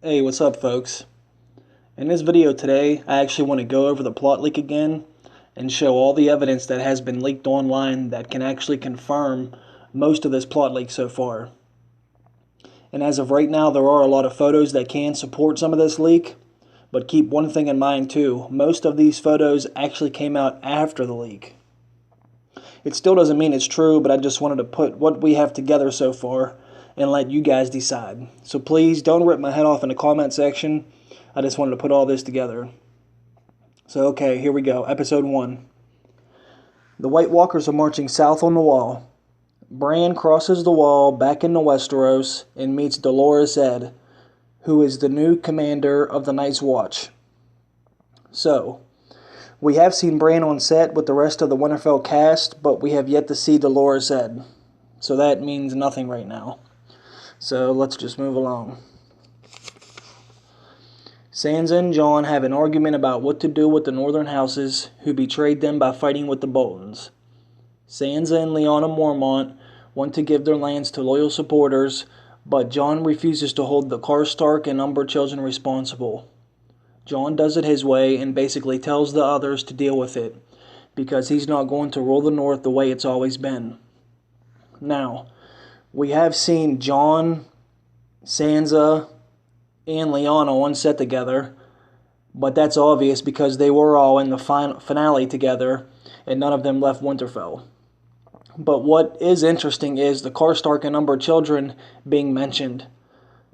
Hey, what's up, folks? In this video today, I actually want to go over the plot leak again and show all the evidence that has been leaked online that can actually confirm most of this plot leak so far. And as of right now, there are a lot of photos that can support some of this leak, but keep one thing in mind too. Most of these photos actually came out after the leak. It still doesn't mean it's true, but I just wanted to put what we have together so far and let you guys decide. So please don't rip my head off in the comment section. I just wanted to put all this together. So okay, here we go. Episode 1. The White Walkers are marching south on the wall. Bran crosses the wall back into Westeros and meets Dolorous Edd, who is the new commander of the Night's Watch. So, we have seen Bran on set with the rest of the Winterfell cast, but we have yet to see Dolorous Edd. So that means nothing right now. So let's just move along. Sansa and Jon have an argument about what to do with the northern houses who betrayed them by fighting with the Boltons. Sansa and Lyanna Mormont want to give their lands to loyal supporters, but Jon refuses to hold the Karstark and Umber children responsible. Jon does it his way and basically tells the others to deal with it, because he's not going to rule the North the way it's always been. Now, we have seen Jon, Sansa, and Lyanna on set together, but that's obvious because they were all in the finale together, and none of them left Winterfell. But what is interesting is the Karstark and Umber children being mentioned,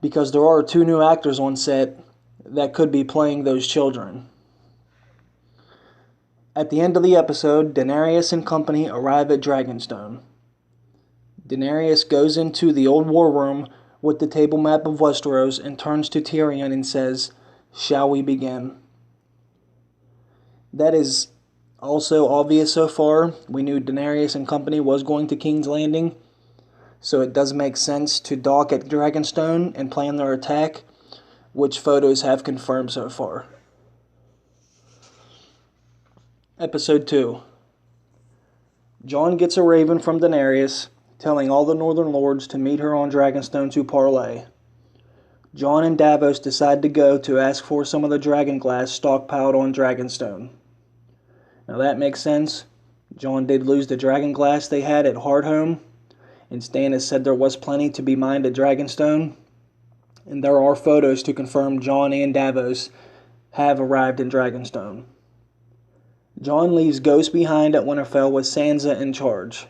because there are 2 new actors on set that could be playing those children. At the end of the episode, Daenerys and company arrive at Dragonstone. Daenerys goes into the old war room with the table map of Westeros and turns to Tyrion and says, "Shall we begin?" That is also obvious so far. We knew Daenerys and company was going to King's Landing, so it does make sense to dock at Dragonstone and plan their attack, which photos have confirmed so far. Episode 2. Jon gets a raven from Daenerys, telling all the Northern Lords to meet her on Dragonstone to parley. Jon and Davos decide to go to ask for some of the dragon glass stockpiled on Dragonstone. Now that makes sense. Jon did lose the dragon glass they had at Hardhome, and Stannis said there was plenty to be mined at Dragonstone, and there are photos to confirm Jon and Davos have arrived in Dragonstone. Jon leaves Ghost behind at Winterfell with Sansa in charge.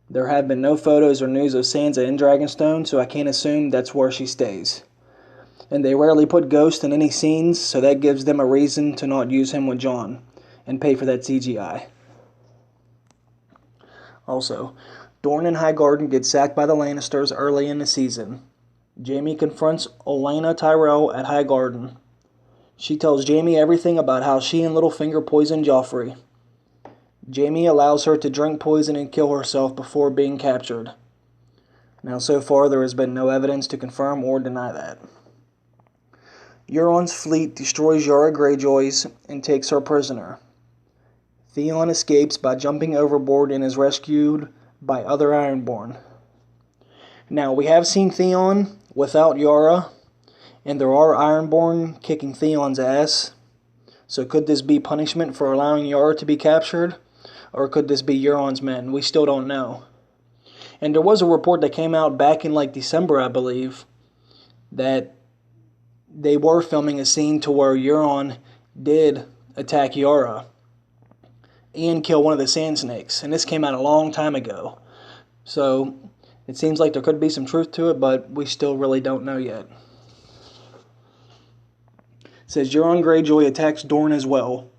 There have been no photos or news of Sansa in Dragonstone, so I can't assume that's where she stays. And they rarely put Ghost in any scenes, so that gives them a reason to not use him with Jon and pay for that CGI. Also, Dorne and Highgarden get sacked by the Lannisters early in the season. Jaime confronts Olenna Tyrell at Highgarden. She tells Jaime everything about how she and Littlefinger poisoned Joffrey. Jaime allows her to drink poison and kill herself before being captured. Now, so far, there has been no evidence to confirm or deny that. Euron's fleet destroys Yara Greyjoy's and takes her prisoner. Theon escapes by jumping overboard and is rescued by other Ironborn. Now, we have seen Theon without Yara, and there are Ironborn kicking Theon's ass. So could this be punishment for allowing Yara to be captured? Or could this be Euron's men? We still don't know. And there was a report that came out back in December, I believe, that they were filming a scene to where Euron did attack Yara and kill one of the Sand Snakes. And this came out a long time ago. So it seems like there could be some truth to it, but we still really don't know yet. It says Euron Greyjoy attacks Dorne as well,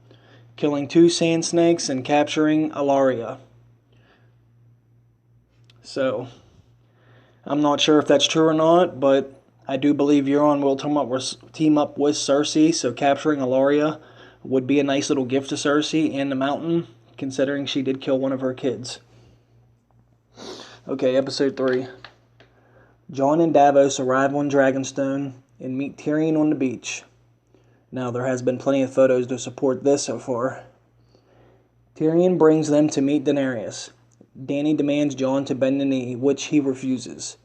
killing 2 Sand Snakes and capturing Alaria. So, I'm not sure if that's true or not, but I do believe Euron will team up with Cersei, so capturing Alaria would be a nice little gift to Cersei and the Mountain, considering she did kill one of her kids. Okay, episode 3. Jon and Davos arrive on Dragonstone and meet Tyrion on the beach. Now, there has been plenty of photos to support this so far. Tyrion brings them to meet Daenerys. Dany demands Jon to bend the knee, which he refuses.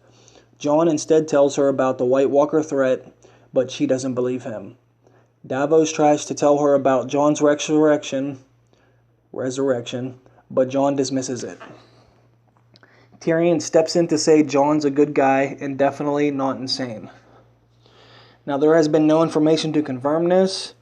Jon instead tells her about the White Walker threat, but she doesn't believe him. Davos tries to tell her about Jon's resurrection, but Jon dismisses it. Tyrion steps in to say Jon's a good guy and definitely not insane. Now, there has been no information to confirm this,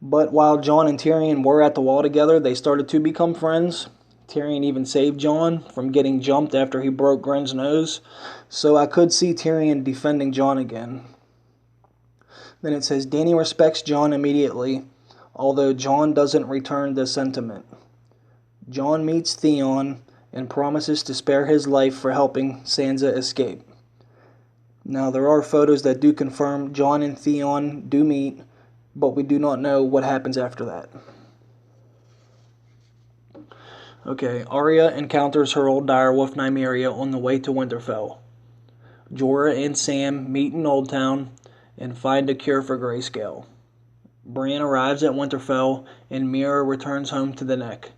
but while Jon and Tyrion were at the wall together, they started to become friends. Tyrion even saved Jon from getting jumped after he broke Gren's nose, so I could see Tyrion defending Jon again. Then it says, Dany respects Jon immediately, although Jon doesn't return the sentiment. Jon meets Theon and promises to spare his life for helping Sansa escape. Now, there are photos that do confirm Jon and Theon do meet, but we do not know what happens after that. Okay, Arya encounters her old direwolf Nymeria on the way to Winterfell. Jorah and Sam meet in Oldtown and find a cure for grayscale. Bran arrives at Winterfell and Meera returns home to the Neck.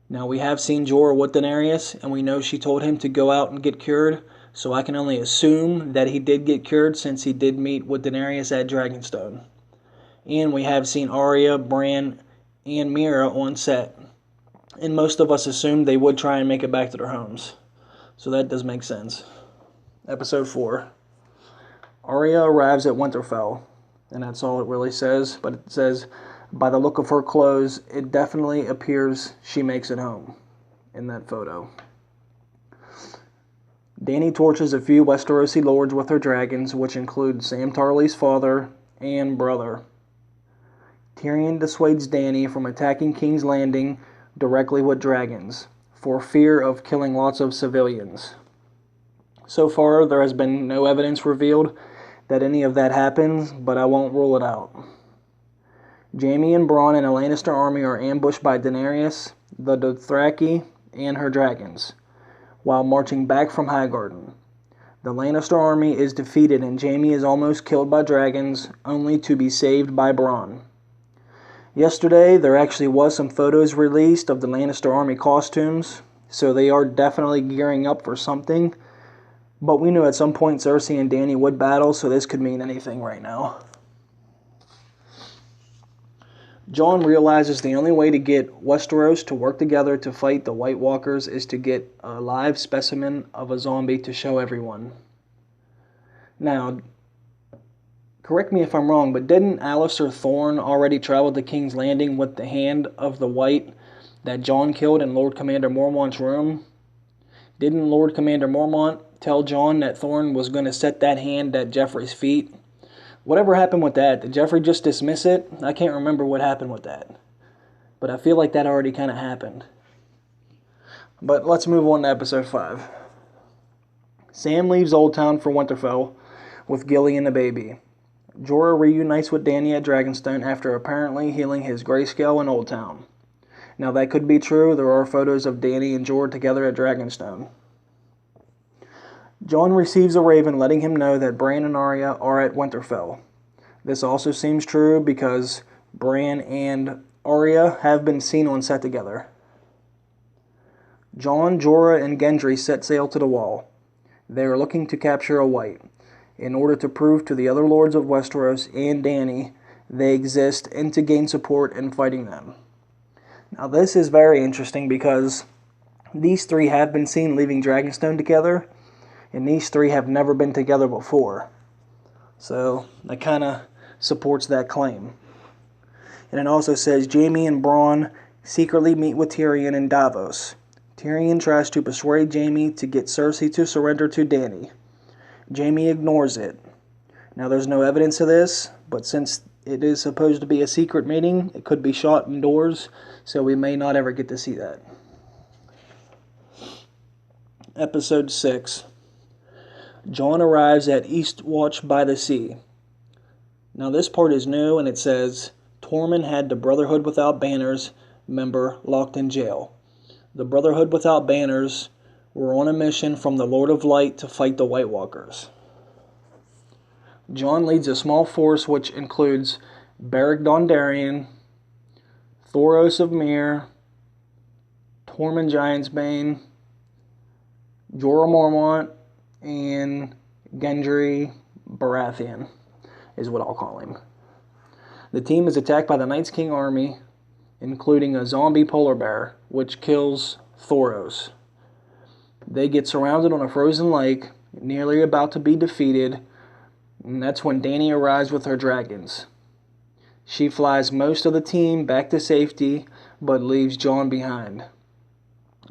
Now, we have seen Jorah with Daenerys, and we know she told him to go out and get cured, so I can only assume that he did get cured since he did meet with Daenerys at Dragonstone. And we have seen Arya, Bran, and Meera on set. And most of us assumed they would try and make it back to their homes. So that does make sense. Episode 4. Arya arrives at Winterfell, and that's all it really says, but it says, by the look of her clothes, it definitely appears she makes it home in that photo. Dany tortures a few Westerosi lords with her dragons, which include Sam Tarly's father and brother. Tyrion dissuades Dany from attacking King's Landing directly with dragons, for fear of killing lots of civilians. So far, there has been no evidence revealed that any of that happens, but I won't rule it out. Jaime and Bronn and a Lannister army are ambushed by Daenerys, the Dothraki, and her dragons, while marching back from Highgarden. The Lannister army is defeated and Jaime is almost killed by dragons, only to be saved by Bronn. Yesterday, there actually was some photos released of the Lannister army costumes, so they are definitely gearing up for something. But we knew at some point Cersei and Dany would battle, so this could mean anything right now. Jon realizes the only way to get Westeros to work together to fight the White Walkers is to get a live specimen of a zombie to show everyone. Now, correct me if I'm wrong, but didn't Alliser Thorne already travel to King's Landing with the hand of the White that Jon killed in Lord Commander Mormont's room? Didn't Lord Commander Mormont tell Jon that Thorne was going to set that hand at Joffrey's feet? Whatever happened with that? Did Joffrey just dismiss it? I can't remember what happened with that. But I feel like that already kind of happened. But let's move on to episode 5. Sam leaves Oldtown for Winterfell with Gilly and the baby. Jorah reunites with Dany at Dragonstone after apparently healing his grayscale in Oldtown. Now that could be true. There are photos of Dany and Jorah together at Dragonstone. Jon receives a raven letting him know that Bran and Arya are at Winterfell. This also seems true because Bran and Arya have been seen on set together. Jon, Jorah, and Gendry set sail to the Wall. They are looking to capture a White, in order to prove to the other lords of Westeros and Dany they exist and to gain support in fighting them. Now this is very interesting because these three have been seen leaving Dragonstone together, and these three have never been together before. So that kind of supports that claim. And it also says Jaime and Bronn secretly meet with Tyrion in Davos. Tyrion tries to persuade Jaime to get Cersei to surrender to Dany. Jaime ignores it. Now there's no evidence of this, but since it is supposed to be a secret meeting, it could be shot indoors, so we may not ever get to see that. Episode 6. Jon arrives at Eastwatch by the Sea. Now this part is new, and it says, Tormund had the Brotherhood Without Banners member locked in jail. The Brotherhood Without Banners were on a mission from the Lord of Light to fight the White Walkers. Jon leads a small force which includes Beric Dondarrion, Thoros of Myr, Tormund Giantsbane, Jorah Mormont, and Gendry Baratheon. is what I'll call him. The team is attacked by the Night's King army, including a zombie polar bear, which kills Thoros. They get surrounded on a frozen lake, nearly about to be defeated, and that's when Dany arrives with her dragons. She flies most of the team back to safety, but leaves Jon behind.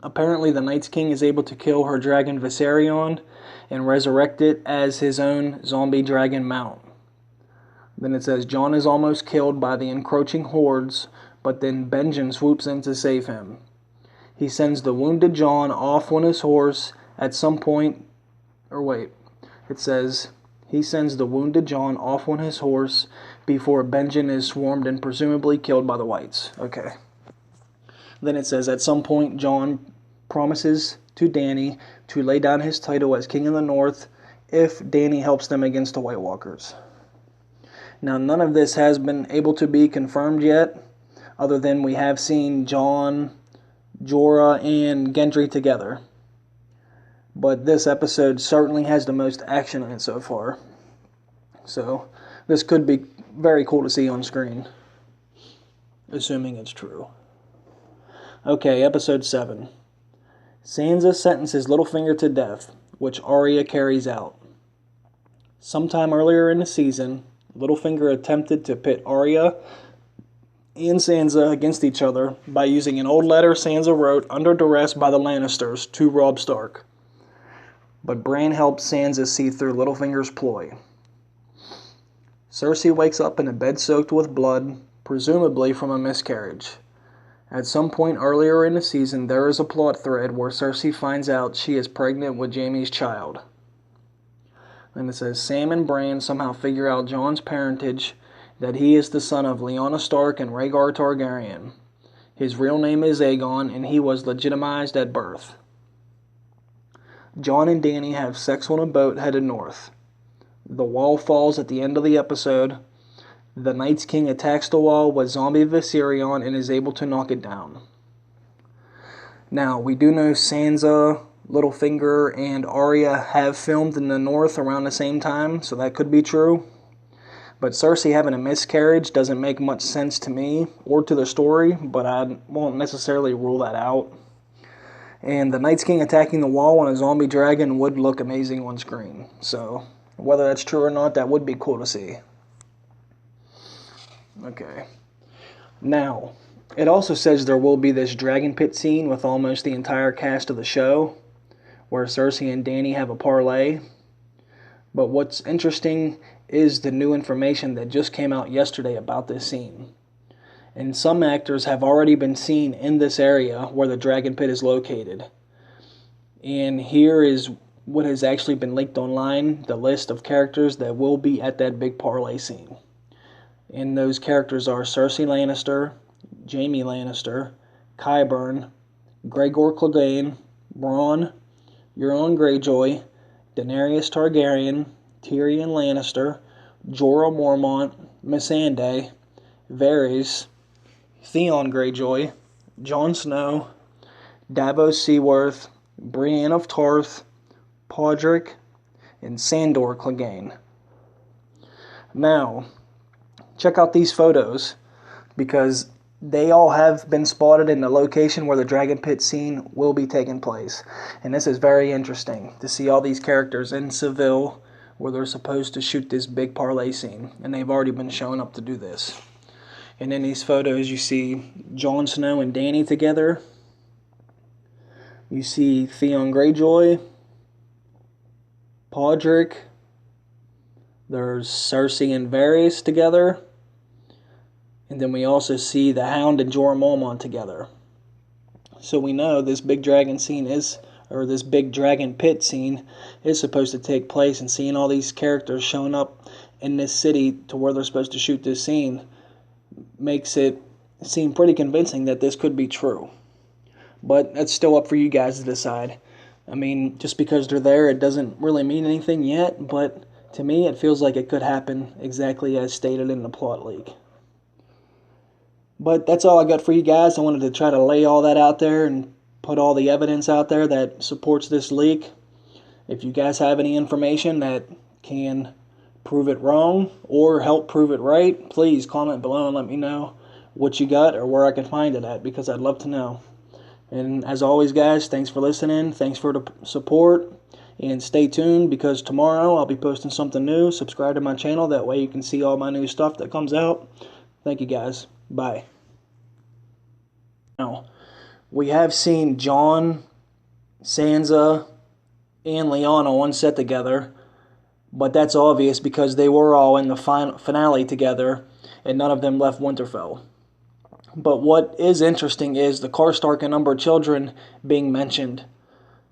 Apparently, the Night's King is able to kill her dragon Viserion and resurrect it as his own zombie dragon mount. Then it says Jon is almost killed by the encroaching hordes, but then Benjen swoops in to save him. He sends the wounded Jon off on his horse at some point, he sends the wounded Jon off on his horse before Benjen is swarmed and presumably killed by the Whites. Okay. Then it says at some point Jon promises to Dany to lay down his title as King of the North if Dany helps them against the White Walkers. Now, none of this has been able to be confirmed yet, other than we have seen Jon, Jorah, and Gendry together. But this episode certainly has the most action in it so far. So, this could be very cool to see on screen. Assuming it's true. Okay, episode 7. Sansa sentences Littlefinger to death, which Arya carries out. Sometime earlier in the season, Littlefinger attempted to pit Arya and Sansa against each other by using an old letter Sansa wrote under duress by the Lannisters to Robb Stark. But Bran helped Sansa see through Littlefinger's ploy. Cersei wakes up in a bed soaked with blood, presumably from a miscarriage. At some point earlier in the season, there is a plot thread where Cersei finds out she is pregnant with Jaime's child. And it says Sam and Bran somehow figure out Jon's parentage, that he is the son of Lyanna Stark and Rhaegar Targaryen. His real name is Aegon, and he was legitimized at birth. Jon and Dany have sex on a boat headed north. The wall falls at the end of the episode. The Night's King attacks the wall with zombie Viserion and is able to knock it down. Now, we do know Sansa, Littlefinger, and Arya have filmed in the north around the same time, so that could be true. But Cersei having a miscarriage doesn't make much sense to me or to the story, but I won't necessarily rule that out. And the Night's King attacking the wall on a zombie dragon would look amazing on screen. So, whether that's true or not, that would be cool to see. Okay. Now, it also says there will be this dragon pit scene with almost the entire cast of the show, where Cersei and Dany have a parlay. But what's interesting is the new information that just came out yesterday about this scene. And some actors have already been seen in this area where the dragon pit is located. And here is what has actually been leaked online, the list of characters that will be at that big parlay scene. And those characters are Cersei Lannister, Jaime Lannister, Qyburn, Gregor Clegane, Bronn, Euron Greyjoy, Daenerys Targaryen, Tyrion Lannister, Jorah Mormont, Missandei, Varys, Theon Greyjoy, Jon Snow, Davos Seaworth, Brienne of Tarth, Podrick, and Sandor Clegane. Now, check out these photos, because they all have been spotted in the location where the dragon pit scene will be taking place. And this is very interesting to see all these characters in Seville where they're supposed to shoot this big parlay scene. And they've already been showing up to do this. And in these photos you see Jon Snow and Dany together. You see Theon Greyjoy, Podrick. There's Cersei and Varys together. And then we also see the Hound and Jorah Mormont together. So we know this big dragon scene this big dragon pit scene is supposed to take place, and seeing all these characters showing up in this city to where they're supposed to shoot this scene makes it seem pretty convincing that this could be true. But that's still up for you guys to decide. I mean, just because they're there, it doesn't really mean anything yet, but to me, it feels like it could happen exactly as stated in the plot leak. But that's all I got for you guys. I wanted to try to lay all that out there and put all the evidence out there that supports this leak. If you guys have any information that can prove it wrong or help prove it right, please comment below and let me know what you got or where I can find it at, because I'd love to know. And as always, guys, thanks for listening. Thanks for the support. And stay tuned, because tomorrow I'll be posting something new. Subscribe to my channel. That way you can see all my new stuff that comes out. Thank you, guys. Bye. Now, we have seen John, Sansa, and Lyanna on set together. But that's obvious because they were all in the finale together, and none of them left Winterfell. But what is interesting is the Karstark and Umber children being mentioned,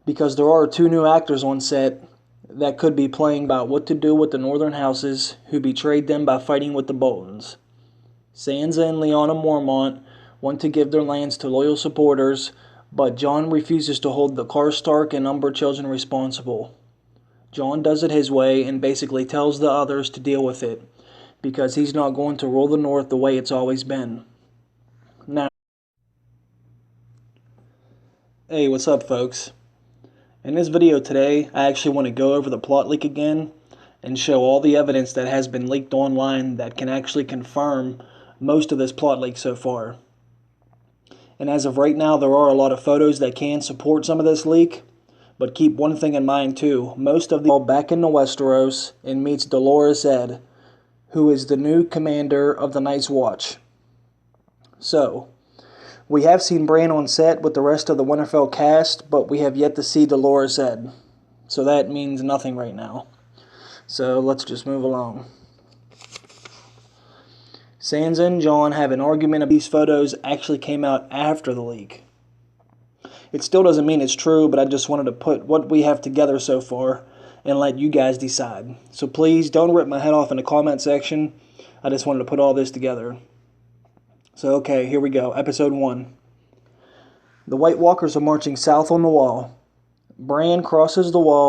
because there are 2 new actors on set that could be playing about what to do with the Northern Houses who betrayed them by fighting with the Boltons. Sansa and Lyanna Mormont want to give their lands to loyal supporters, but Jon refuses to hold the Karstark and Umber children responsible. Jon does it his way and basically tells the others to deal with it, because he's not going to rule the North the way it's always been. Now, hey, what's up, folks? In this video today, I actually want to go over the plot leak again and show all the evidence that has been leaked online that can actually confirm most of this plot leak so far. And as of right now, there are a lot of photos that can support some of this leak, but keep one thing in mind too. Most of the all back into Westeros and meets Dolorous Edd, who is the new commander of the Night's Watch. So, we have seen Bran on set with the rest of the Winterfell cast, but we have yet to see Dolorous Edd. So that means nothing right now. So let's just move along. Sansa and Jon have an argument. These photos actually came out after the leak. It still doesn't mean it's true, but I just wanted to put what we have together so far and let you guys decide. So please don't rip my head off in the comment section. I just wanted to put all this together. So, okay, here we go. Episode 1. The White Walkers are marching south on the wall. Bran crosses the wall.